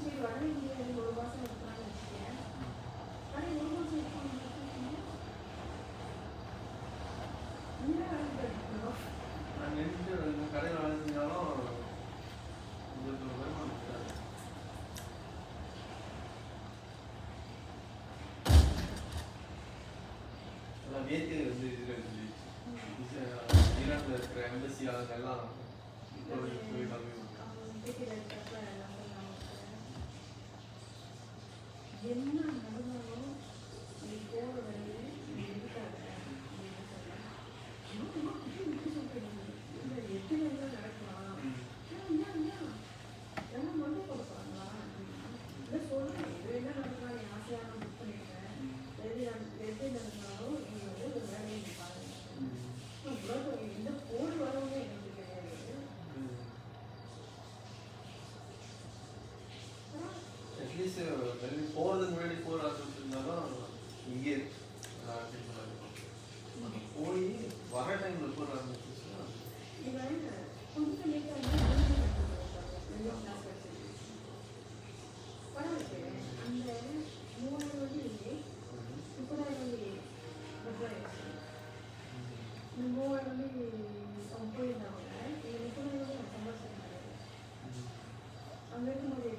சரி வர இங்கே ஒரு மாதம் இருக்கலாம்னு வச்சுக்கேன். ஆனால் ஒரு மாதம் இருக்கணும் இன்னும் வேலைக்கு கிடைக்கணும். நான் நின்று கடையில் வேலை செஞ்சாலும் நேற்று வந்து ஈரானில் இருக்கிற எம்பசி அதெல்லாம் போய் கம்மி என்ன நடந்தாலும் நீ போகிற வழியில் நீ இருக்காத எத்தனை தான் நடக்கலாம் எல்லாம் மண்ணு கொடுப்பாங்களா இல்லை சொல்லுங்க இது என்ன நடக்கலாம் என் ஆசையாக நான் புக் பண்ணிட்டேன் எது நடந்தாலும் நீங்கள் வந்து ஒரு வேலையை பாருங்க இந்த போர் வரவங்க எனக்கு கிடையாது. அட்லீஸ்ட் வெளியே போகிறதுக்கு முன்னாடி போகிற இருந்தாலும் இங்கே போய் வர டைமில் போகிற ஆரம்பிச்சுன்னா இவன் கொஞ்சம் லேட்டாக பரவாயில்ல அந்த 3000 வண்டி இல்லை 30,000 வண்டி பஸ்ஸாகிடுச்சு. இந்த 3000 வண்டி அவங்க போயிருந்தாங்க. இந்த 30,000 வண்டி நான் சம்பாதிச்சிருந்தாங்க. அங்கே இருக்கும்போது